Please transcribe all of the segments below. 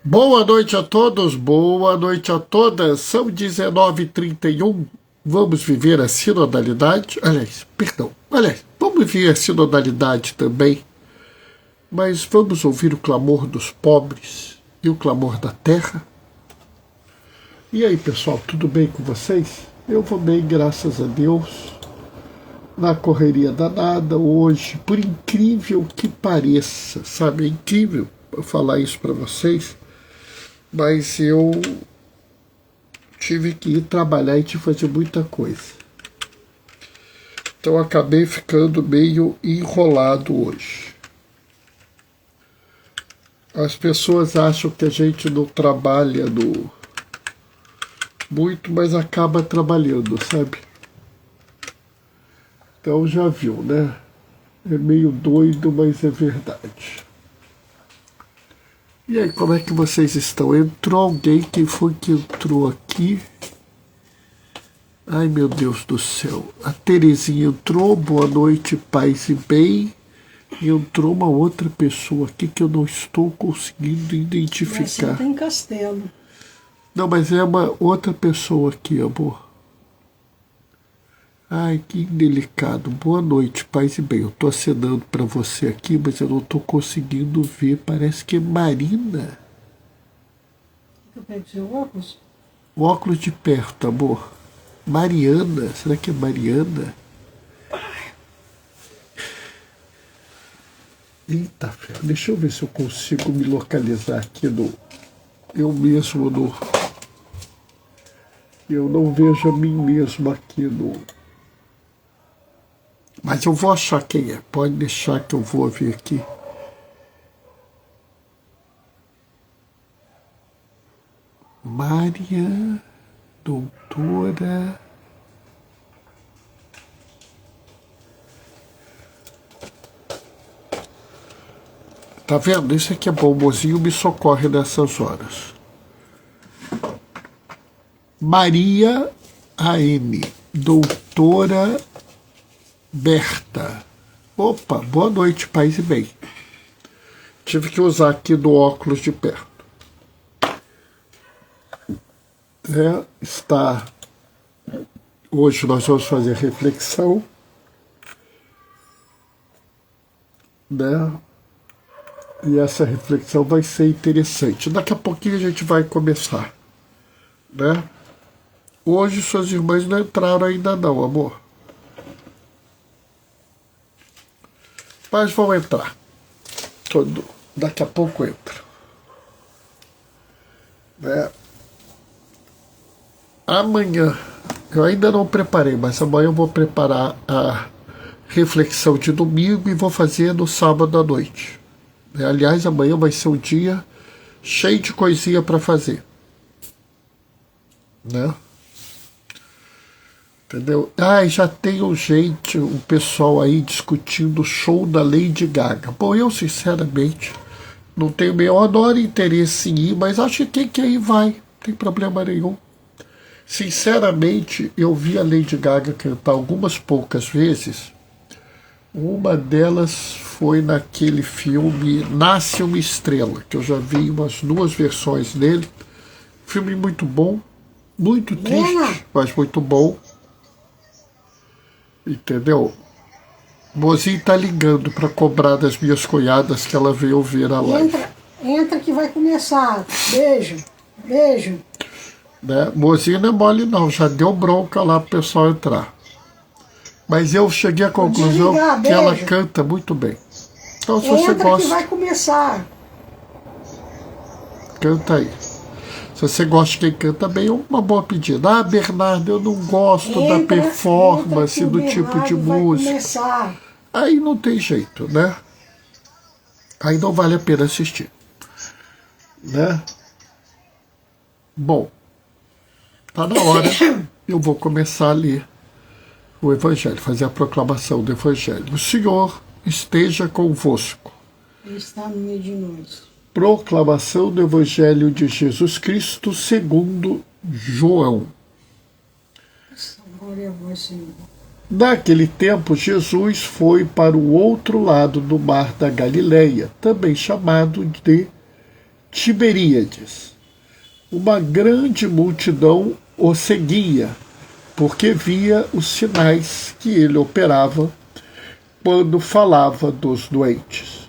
Boa noite a todos, boa noite a todas. São 19h31. Vamos viver a sinodalidade. Vamos viver a sinodalidade também. Mas vamos ouvir o clamor dos pobres e o clamor da terra. E aí, pessoal, tudo bem com vocês? Eu vou bem, graças a Deus. Na correria danada hoje, por incrível que pareça, sabe? É incrível eu falar isso para vocês. Mas eu tive que ir trabalhar e tive que fazer muita coisa. Então eu acabei ficando meio enrolado hoje. As pessoas acham que a gente não trabalha muito, mas acaba trabalhando, sabe? Então já viu, né? É meio doido, mas é verdade. E aí, como é que vocês estão? Entrou alguém? Quem foi que entrou aqui? Ai, meu Deus do céu. A Terezinha entrou, boa noite, paz e bem. E entrou uma outra pessoa aqui que eu não estou conseguindo identificar. Mas tem Castelo. Não, mas é uma outra pessoa aqui, amor. Ai, que delicado. Boa noite, paz e bem. Eu estou acenando para você aqui, mas eu não estou conseguindo ver. Parece que é Marina. Eu pego seu óculos? O óculos de perto, amor. Mariana. Será que é Mariana? Eita, ferro. Deixa eu ver se eu consigo me localizar aqui no... Eu mesmo no... Eu não vejo a mim mesmo aqui no... Mas eu vou achar quem é. Pode deixar que eu vou ver aqui. Mária, doutora... Tá vendo? Isso aqui é bom. O mozinho me socorre nessas horas. Maria A.M. Doutora Berta. Opa, boa noite, paz e bem. Tive que usar aqui do óculos de perto. Está... Hoje nós vamos fazer reflexão. Né? E essa reflexão vai ser interessante. Daqui a pouquinho a gente vai começar. Né? Hoje suas irmãs não entraram ainda não, amor. Mas vão entrar. Daqui a pouco entra. Né? Amanhã, eu ainda não preparei, mas amanhã eu vou preparar a reflexão de domingo e vou fazer no sábado à noite. Aliás, amanhã vai ser um dia cheio de coisinha para fazer. Né? Entendeu? Já tem um pessoal aí discutindo o show da Lady Gaga. Bom, eu sinceramente não tenho o menor interesse em ir, mas acho que quem quer ir vai, não tem problema nenhum. Sinceramente, eu vi a Lady Gaga cantar algumas poucas vezes. Uma delas foi naquele filme Nasce uma Estrela, que eu já vi umas 2 versões dele. Filme muito bom, muito triste, mas muito bom. Entendeu? O mozinho tá ligando para cobrar das minhas cunhadas que ela veio ver a live. Entra que vai começar. Beijo, beijo. Né? Mozinho não é mole não, já deu bronca lá pro pessoal entrar. Mas eu cheguei à conclusão que ela canta muito bem. Então se você gosta... que vai começar. Canta aí. Se você gosta de quem canta bem, é uma boa pedida. Bernardo, eu não gosto da performance, do tipo de música. Começar. Aí não tem jeito, né? Aí não vale a pena assistir. Né? Bom, tá na hora. Eu vou começar a ler o Evangelho, fazer a proclamação do Evangelho. O Senhor esteja convosco. Ele está no meio de nós. Proclamação do Evangelho de Jesus Cristo segundo João. Glória a vós, Senhor. Naquele tempo, Jesus foi para o outro lado do mar da Galileia, também chamado de Tiberíades. Uma grande multidão o seguia, porque via os sinais que ele operava quando falava dos doentes.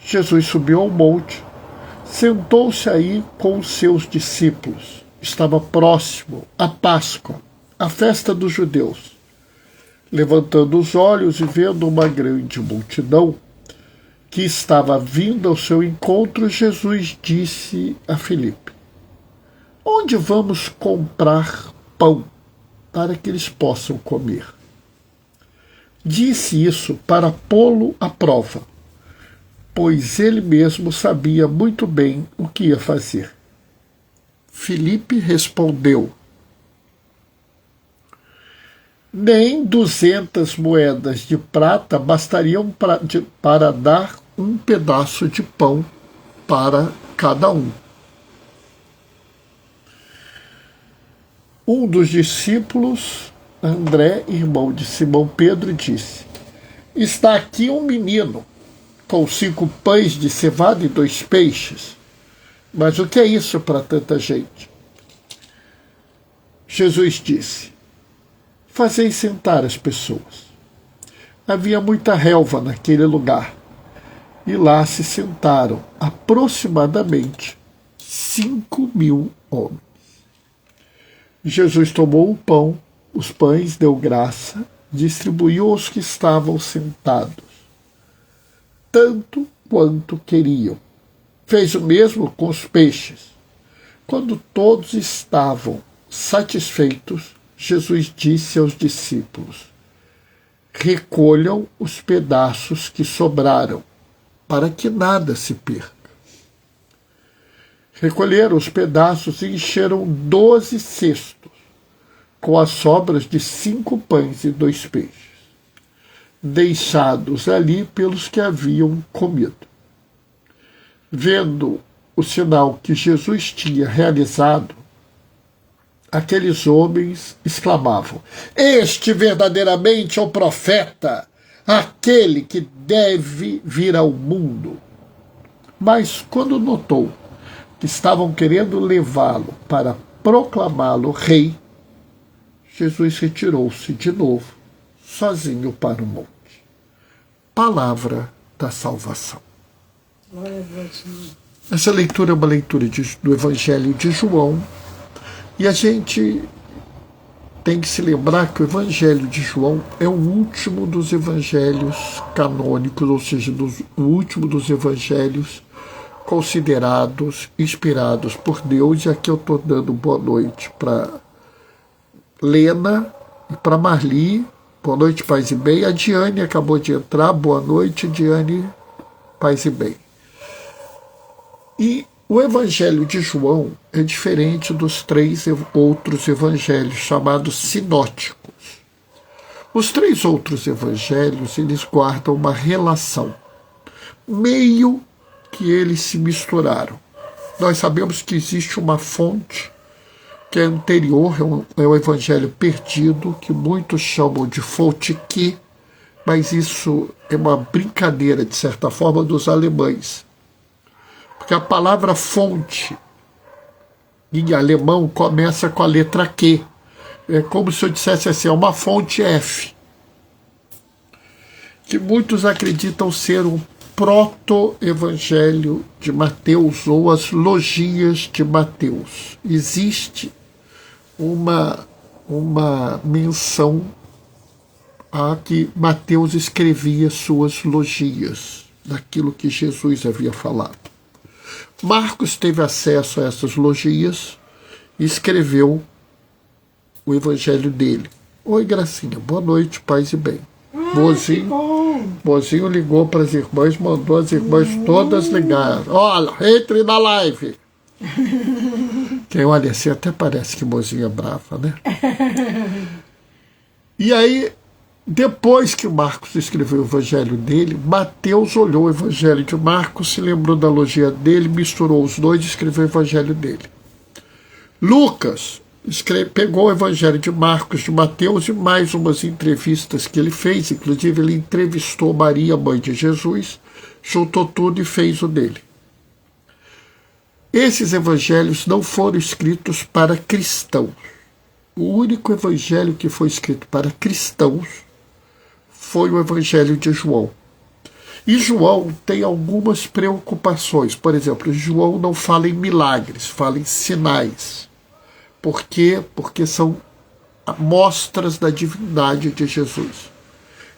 Jesus subiu ao monte, sentou-se aí com os seus discípulos. Estava próximo a Páscoa, a festa dos judeus. Levantando os olhos e vendo uma grande multidão que estava vindo ao seu encontro, Jesus disse a Filipe: onde vamos comprar pão para que eles possam comer? Disse isso para pô-lo à prova, pois ele mesmo sabia muito bem o que ia fazer. Filipe respondeu: nem 200 moedas de prata bastariam para dar um pedaço de pão para cada um. Um dos discípulos, André, irmão de Simão Pedro, disse: está aqui um menino com 5 pães de cevada e 2 peixes. Mas o que é isso para tanta gente? Jesus disse: fazei sentar as pessoas. Havia muita relva naquele lugar, e lá se sentaram aproximadamente 5.000 homens. Jesus tomou o pão, os pães, deu graça, distribuiu aos que estavam sentados, tanto quanto queriam. Fez o mesmo com os peixes. Quando todos estavam satisfeitos, Jesus disse aos discípulos: recolham os pedaços que sobraram, para que nada se perca. Recolheram os pedaços e encheram 12 cestos, com as sobras de 5 pães e 2 peixes, deixados ali pelos que haviam comido. Vendo o sinal que Jesus tinha realizado, aqueles homens exclamavam: este verdadeiramente é o profeta, aquele que deve vir ao mundo. Mas quando notou que estavam querendo levá-lo para proclamá-lo rei, Jesus retirou-se de novo, sozinho para o monte. Palavra da salvação. Glória a Deus, Senhor. Essa leitura é uma leitura do Evangelho de João, e a gente tem que se lembrar que o Evangelho de João é o último dos evangelhos canônicos, ou seja, o último dos evangelhos considerados, inspirados por Deus. E aqui eu estou dando boa noite para Lena e para Marli. Boa noite, paz e bem. A Diane acabou de entrar. Boa noite, Diane, paz e bem. E o Evangelho de João é diferente dos 3 outros evangelhos chamados sinóticos. Os 3 outros evangelhos, eles guardam uma relação, meio que eles se misturaram. Nós sabemos que existe uma fonte que é anterior, é o Evangelho perdido, que muitos chamam de fonte Q, mas isso é uma brincadeira, de certa forma, dos alemães. Porque a palavra fonte, em alemão, começa com a letra Q. É como se eu dissesse assim, é uma fonte F, que muitos acreditam ser um proto-evangelho de Mateus ou as logias de Mateus. Existe uma menção a que Mateus escrevia suas logias, daquilo que Jesus havia falado. Marcos teve acesso a essas logias e escreveu o evangelho dele. Oi, Gracinha, boa noite, paz e bem. Bozinho ligou para as irmãs, mandou as irmãs todas ligar. Olha, entre na live. Quem olha assim até parece que Bozinho é brava, né? E aí, depois que Marcos escreveu o evangelho dele, Mateus olhou o evangelho de Marcos, se lembrou da logia dele, misturou os dois e escreveu o evangelho dele. Lucas pegou o evangelho de Marcos, de Mateus e mais umas entrevistas que ele fez, inclusive ele entrevistou Maria, mãe de Jesus, juntou tudo e fez o dele. Esses evangelhos não foram escritos para cristãos. O único evangelho que foi escrito para cristãos foi o evangelho de João. E João tem algumas preocupações. Por exemplo, João não fala em milagres, fala em sinais. Por quê? Porque são mostras da divindade de Jesus.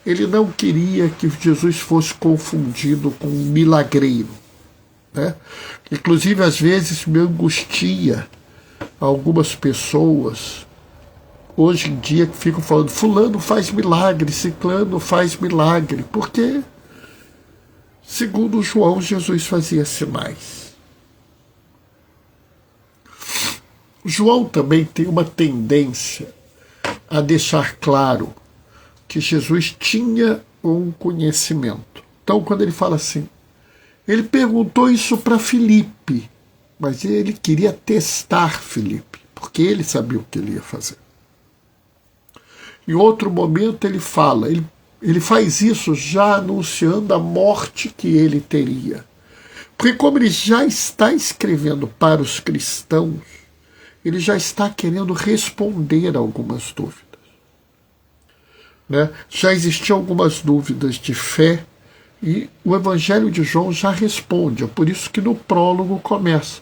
Ele não queria que Jesus fosse confundido com um milagreiro, né? Inclusive, às vezes, me angustia algumas pessoas, hoje em dia, que ficam falando: fulano faz milagre, ciclano faz milagre, porque, segundo João, Jesus fazia sinais. João também tem uma tendência a deixar claro que Jesus tinha um conhecimento. Então, quando ele fala assim, ele perguntou isso para Filipe, mas ele queria testar Filipe, porque ele sabia o que ele ia fazer. Em outro momento ele fala, ele faz isso já anunciando a morte que ele teria. Porque como ele já está escrevendo para os cristãos, ele já está querendo responder a algumas dúvidas, né? Já existiam algumas dúvidas de fé, e o Evangelho de João já responde. É por isso que no prólogo começa: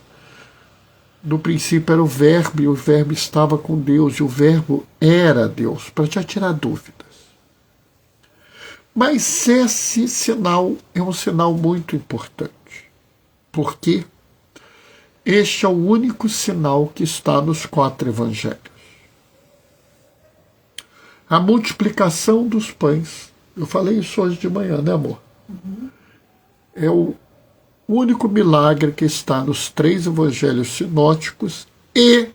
no princípio era o Verbo, e o Verbo estava com Deus, e o Verbo era Deus, para já tirar dúvidas. Mas esse sinal é um sinal muito importante, porque este é o único sinal que está nos 4 evangelhos. A multiplicação dos pães, eu falei isso hoje de manhã, né, amor? É o único milagre que está nos 3 evangelhos sinóticos, e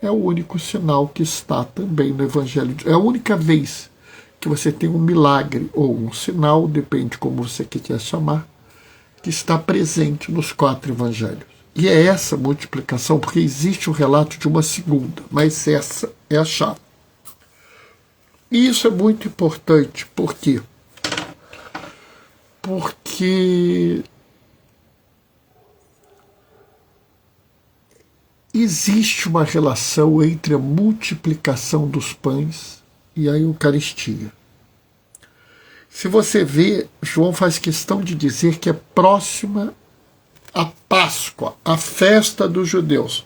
é o único sinal que está também no evangelho. É a única vez que você tem um milagre ou um sinal, depende como você quiser chamar, que está presente nos 4 evangelhos. E é essa multiplicação, porque existe o relato de uma segunda, mas essa é a chave. E isso é muito importante. Por quê? Porque existe uma relação entre a multiplicação dos pães e a Eucaristia. Se você vê, João faz questão de dizer que é próxima a Páscoa, a festa dos judeus.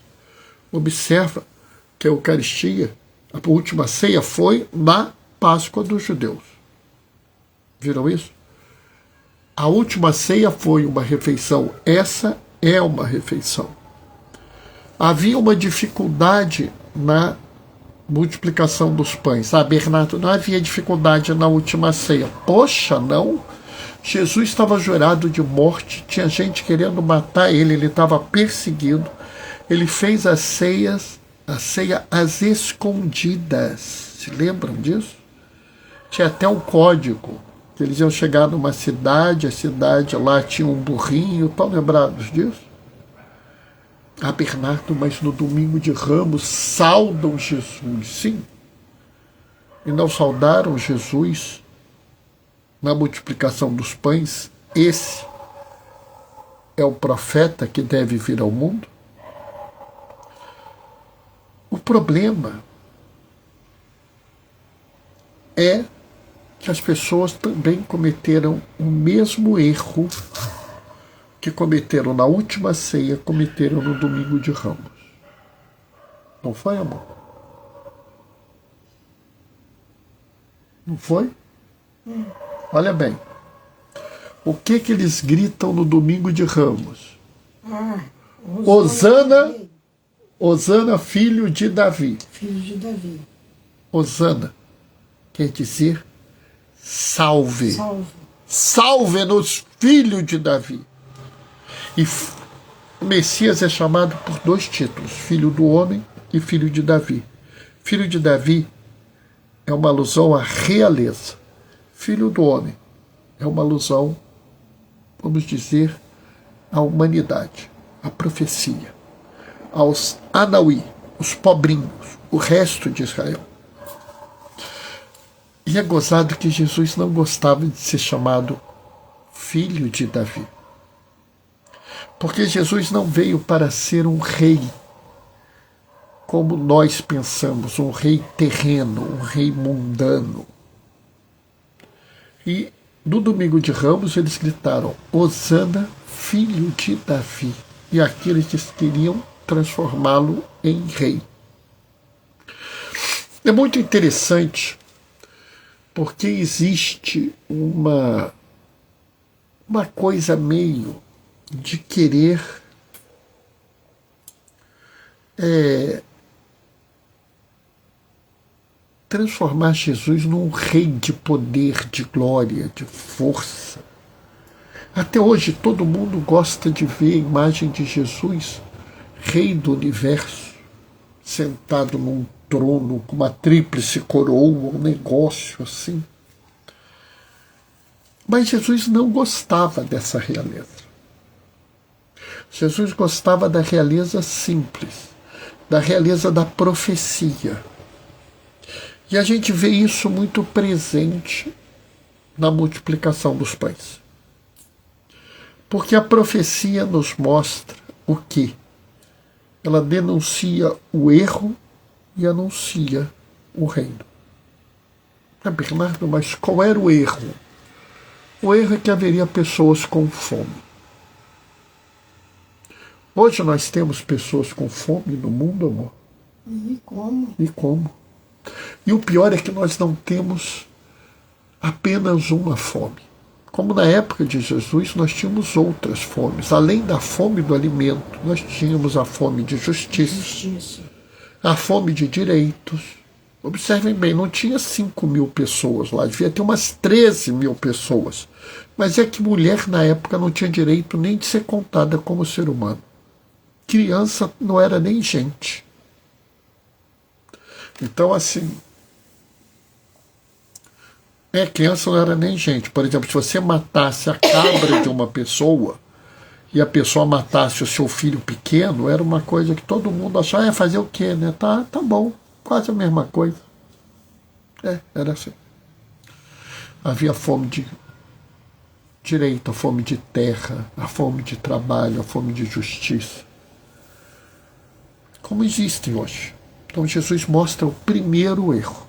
Observa que a Eucaristia, a última ceia, foi na Páscoa dos judeus. Viram isso? A última ceia foi uma refeição. Essa é uma refeição. Havia uma dificuldade na multiplicação dos pães. Ah, Bernardo, não havia dificuldade na última ceia. Poxa, não. Jesus estava jurado de morte, tinha gente querendo matar ele, ele estava perseguido. Ele fez a ceia às escondidas. Se lembram disso? Tinha até um código, que eles iam chegar numa cidade, a cidade lá tinha um burrinho. Estão lembrados disso? Ah, Bernardo, mas no domingo de Ramos saudam Jesus. Sim. E não saudaram Jesus na multiplicação dos pães? Esse é o profeta que deve vir ao mundo? O problema é que as pessoas também cometeram o mesmo erro que cometeram na última ceia, cometeram no domingo de Ramos. Não foi, amor? Não foi? Olha bem. O que eles gritam no domingo de Ramos? Hosana, Hosana, filho de Davi. Filho de Davi. Hosana quer dizer salve. Salve. Salve-nos, filho de Davi. E o Messias é chamado por 2 títulos, filho do homem e filho de Davi. Filho de Davi é uma alusão à realeza. Filho do homem é uma alusão, vamos dizer, à humanidade, à profecia, aos Anauí, os pobrinhos, o resto de Israel. E é gozado que Jesus não gostava de ser chamado filho de Davi. Porque Jesus não veio para ser um rei, como nós pensamos, um rei terreno, um rei mundano. E no domingo de Ramos eles gritaram: Hosana, filho de Davi. E aqui eles queriam transformá-lo em rei. É muito interessante, porque existe uma coisa meio de querer transformar Jesus num rei de poder, de glória, de força. Até hoje todo mundo gosta de ver a imagem de Jesus, rei do universo, sentado num trono com uma tríplice coroa, um negócio assim. Mas Jesus não gostava dessa realeza. Jesus gostava da realeza simples, da realeza da profecia. E a gente vê isso muito presente na multiplicação dos pães. Porque a profecia nos mostra o quê? Ela denuncia o erro e anuncia o reino. Bernardo, mas qual era o erro? O erro é que haveria pessoas com fome. Hoje nós temos pessoas com fome no mundo, amor? E como? E como? E o pior é que nós não temos apenas uma fome. Como na época de Jesus, nós tínhamos outras fomes. Além da fome do alimento, nós tínhamos a fome de justiça, a fome de direitos. Observem bem, não tinha 5.000 pessoas lá, devia ter umas 13.000 pessoas. Mas é que mulher na época não tinha direito nem de ser contada como ser humano. Criança não era nem gente. Então, assim, criança não era nem gente. Por exemplo, se você matasse a cabra de uma pessoa e a pessoa matasse o seu filho pequeno, era uma coisa que todo mundo achava, fazer o quê, né? Tá bom, quase a mesma coisa. Era assim. Havia fome de direito, a fome de terra, a fome de trabalho, a fome de justiça. Como existem hoje. Então Jesus mostra o primeiro erro.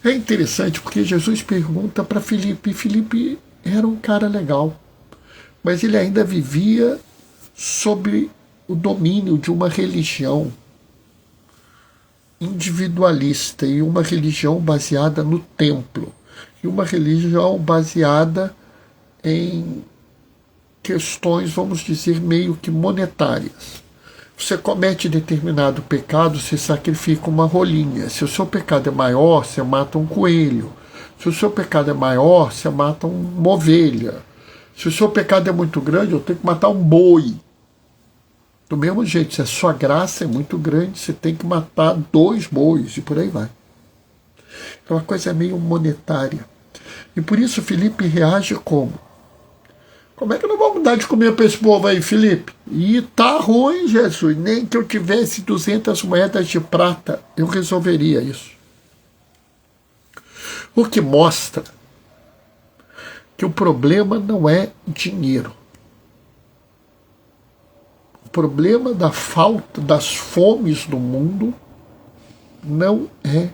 É interessante porque Jesus pergunta para Filipe, e Filipe era um cara legal, mas ele ainda vivia sob o domínio de uma religião individualista e uma religião baseada no templo, e uma religião baseada em questões, vamos dizer, meio que monetárias. Você comete determinado pecado, você sacrifica uma rolinha. Se o seu pecado é maior, você mata um coelho. Se o seu pecado é maior, você mata uma ovelha. Se o seu pecado é muito grande, eu tenho que matar um boi. Do mesmo jeito, se a sua graça é muito grande, você tem que matar 2 bois, e por aí vai. Então a coisa é meio monetária. E por isso Filipe reage como? Como é que não vamos dar de comer para esse povo aí, Filipe? E tá ruim, Jesus. Nem que eu tivesse 200 moedas de prata, eu resolveria isso. O que mostra que o problema não é dinheiro. O problema da falta, das fomes do mundo, não é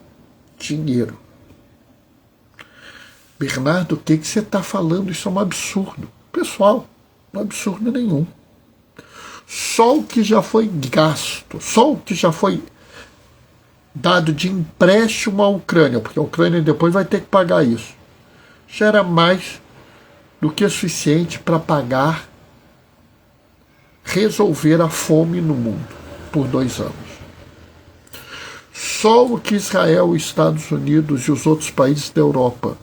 dinheiro. Bernardo, o que você está falando? Isso é um absurdo. Pessoal, não é absurdo nenhum. Só o que já foi gasto, só o que já foi dado de empréstimo à Ucrânia, porque a Ucrânia depois vai ter que pagar isso, já era mais do que suficiente para pagar, resolver a fome no mundo por 2 anos. Só o que Israel, os Estados Unidos e os outros países da Europa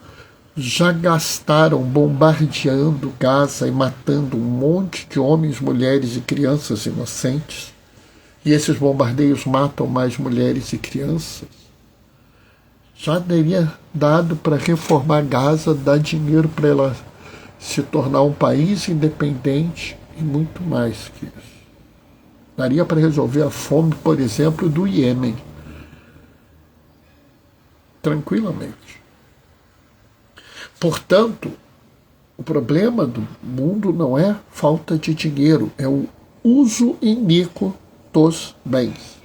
já gastaram bombardeando Gaza e matando um monte de homens, mulheres e crianças inocentes, e esses bombardeios matam mais mulheres e crianças, já teria dado para reformar Gaza, dar dinheiro para ela se tornar um país independente e muito mais que isso. Daria para resolver a fome, por exemplo, do Iêmen. Tranquilamente. Portanto, O problema do mundo não é falta de dinheiro, é o uso iníquo dos bens.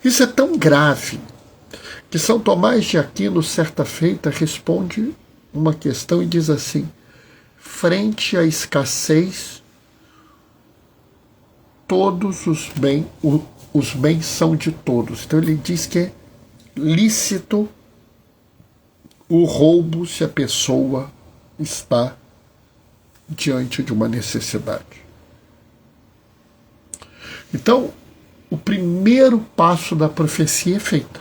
Isso é tão grave que São Tomás de Aquino, certa feita, responde uma questão e diz assim: frente à escassez, todos os bens são de todos. Então ele diz que é lícito o roubo se a pessoa está diante de uma necessidade. Então, o primeiro passo da profecia é feito.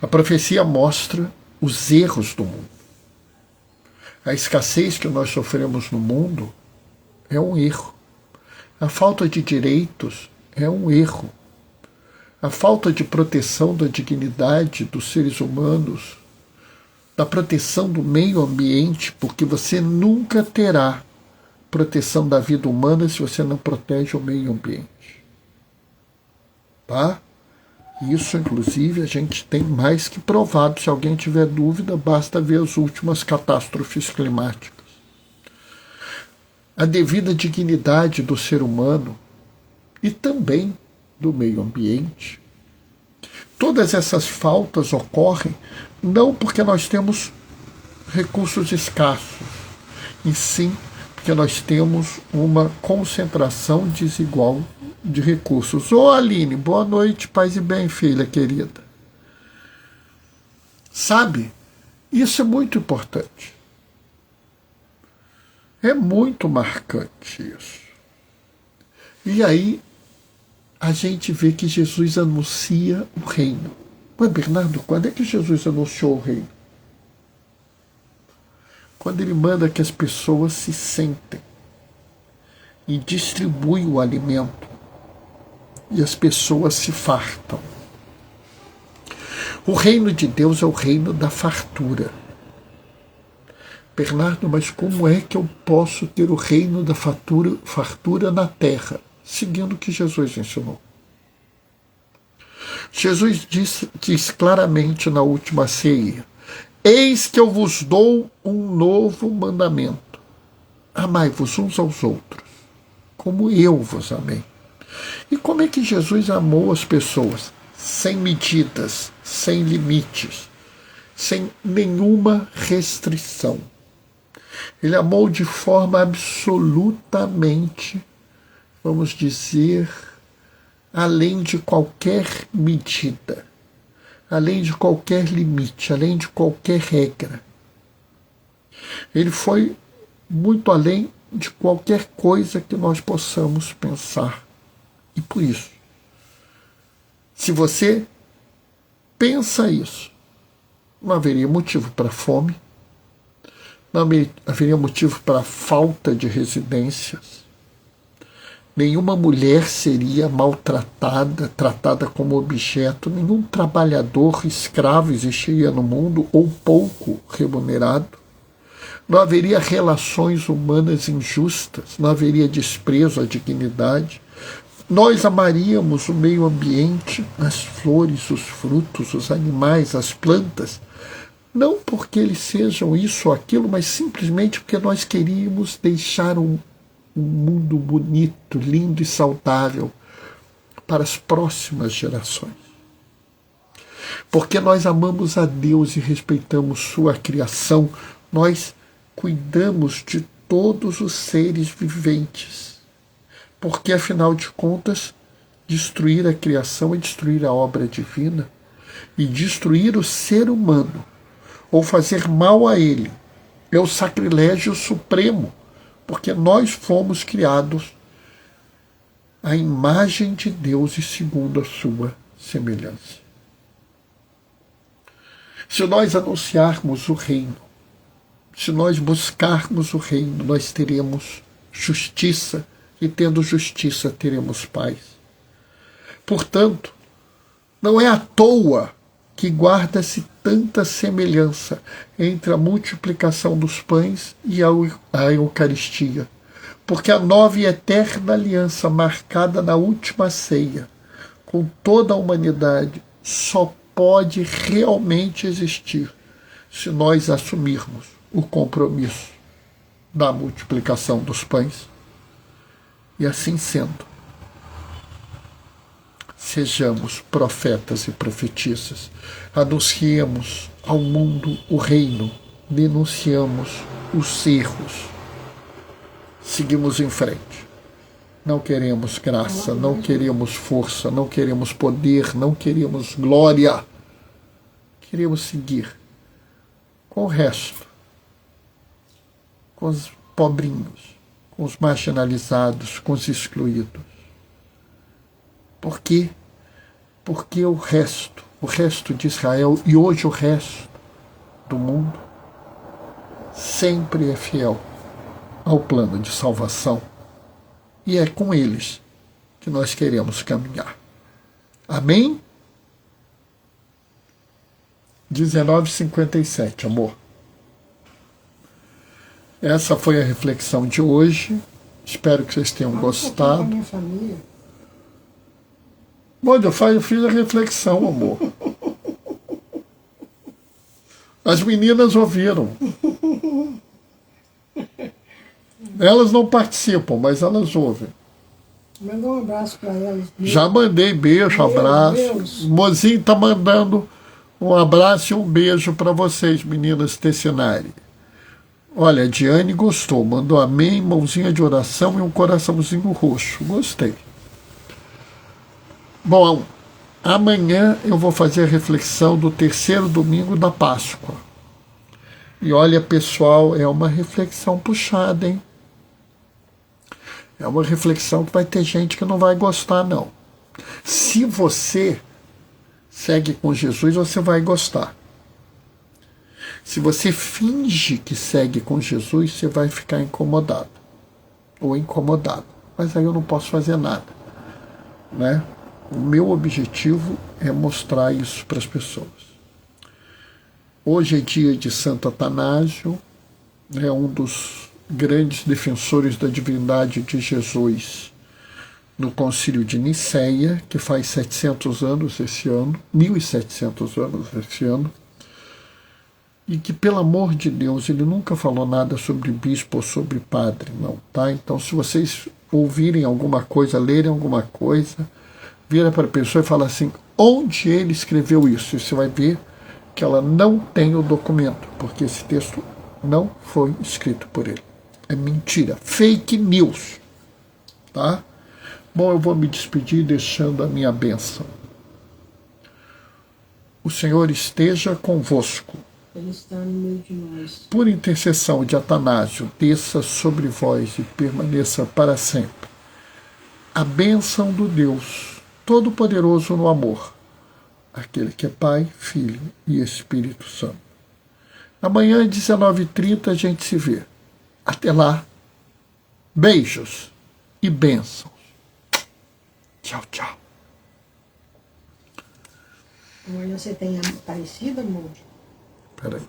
A profecia mostra os erros do mundo. A escassez que nós sofremos no mundo é um erro. A falta de direitos é um erro. A falta de proteção da dignidade dos seres humanos, da proteção do meio ambiente, porque você nunca terá proteção da vida humana se você não protege o meio ambiente. Tá? Isso, inclusive, a gente tem mais que provado. Se alguém tiver dúvida, basta ver as últimas catástrofes climáticas. A devida dignidade do ser humano e também do meio ambiente. Todas essas faltas ocorrem não porque nós temos recursos escassos, e sim porque nós temos uma concentração desigual de recursos. Ô Aline, boa noite, paz e bem, filha querida. Sabe, isso é muito importante. É muito marcante isso. E aí a gente vê que Jesus anuncia o reino. Mas, Bernardo, quando é que Jesus anunciou o reino? Quando ele manda que as pessoas se sentem e distribuem o alimento e as pessoas se fartam. O reino de Deus é o reino da fartura. Bernardo, mas como é que eu posso ter o reino da fartura na terra? Seguindo o que Jesus ensinou. Jesus diz claramente na última ceia: eis que eu vos dou um novo mandamento. Amai-vos uns aos outros, como eu vos amei. E como é que Jesus amou as pessoas? Sem medidas, sem limites, sem nenhuma restrição. Ele amou de forma absolutamente, vamos dizer, além de qualquer medida, além de qualquer limite, além de qualquer regra. Ele foi muito além de qualquer coisa que nós possamos pensar. E por isso, se você pensa isso, não haveria motivo para fome, não haveria motivo para falta de residências, nenhuma mulher seria maltratada, tratada como objeto, nenhum trabalhador escravo existiria no mundo ou pouco remunerado, não haveria relações humanas injustas, não haveria desprezo à dignidade. Nós amaríamos o meio ambiente, as flores, os frutos, os animais, as plantas, não porque eles sejam isso ou aquilo, mas simplesmente porque nós queríamos deixar um mundo bonito, lindo e saudável para as próximas gerações. Porque nós amamos a Deus e respeitamos sua criação, nós cuidamos de todos os seres viventes. Porque, afinal de contas, destruir a criação é destruir a obra divina, e destruir o ser humano, ou fazer mal a ele, é o sacrilégio supremo, porque nós fomos criados à imagem de Deus e segundo a sua semelhança. Se nós anunciarmos o reino, se nós buscarmos o reino, nós teremos justiça, e tendo justiça teremos paz. Portanto, não é à toa que guarda-se tanta semelhança entre a multiplicação dos pães e a Eucaristia, porque a nova e eterna aliança marcada na última ceia, com toda a humanidade, só pode realmente existir se nós assumirmos o compromisso da multiplicação dos pães, e assim sendo, sejamos profetas e profetisas, anunciemos ao mundo o reino, denunciamos os erros, seguimos em frente. Não queremos graça, não queremos força, não queremos poder, não queremos glória. Queremos seguir com o resto, com os pobrinhos, com os marginalizados, com os excluídos. Por quê? Porque o resto de Israel e hoje o resto do mundo sempre é fiel ao plano de salvação. E é com eles que nós queremos caminhar. Amém? 19h57, amor. Essa foi a reflexão de hoje. Espero que vocês tenham gostado. Minha família. Bom, eu fiz a reflexão, amor. As meninas ouviram. Elas não participam, mas elas ouvem. Manda um abraço para elas. Já mandei beijo, abraço. Deus. Mozinho está mandando um abraço e um beijo para vocês, meninas Tessinari. Olha, a Diane gostou, mandou amém, mãozinha de oração e um coraçãozinho roxo. Gostei. Bom, amanhã eu vou fazer a reflexão do terceiro domingo da Páscoa. E olha, pessoal, é uma reflexão puxada, hein? É uma reflexão que vai ter gente que não vai gostar, não. Se você segue com Jesus, você vai gostar. Se você finge que segue com Jesus, você vai ficar incomodado. Ou incomodado. Mas aí eu não posso fazer nada, né? O meu objetivo é mostrar isso para as pessoas. Hoje é dia de Santo Atanásio, é um dos grandes defensores da divindade de Jesus no Concílio de Nicéia, que faz 700 anos esse ano, 1700 anos esse ano, e que, pelo amor de Deus, ele nunca falou nada sobre bispo ou sobre padre, não, tá? Então, se vocês ouvirem alguma coisa, lerem alguma coisa, vira para a pessoa e fala assim, onde ele escreveu isso? E você vai ver que ela não tem o documento, porque esse texto não foi escrito por ele. É mentira, fake news, tá? Bom, eu vou me despedir deixando a minha bênção. O Senhor esteja convosco. Ele está no meio de nós. Por intercessão de Atanásio, desça sobre vós e permaneça para sempre. A bênção do Deus Todo-Poderoso no amor, aquele que é Pai, Filho e Espírito Santo. Amanhã, às 19h30, a gente se vê. Até lá, beijos e bênçãos. Tchau, tchau. Amanhã você tem Aparecida, amor? Peraí.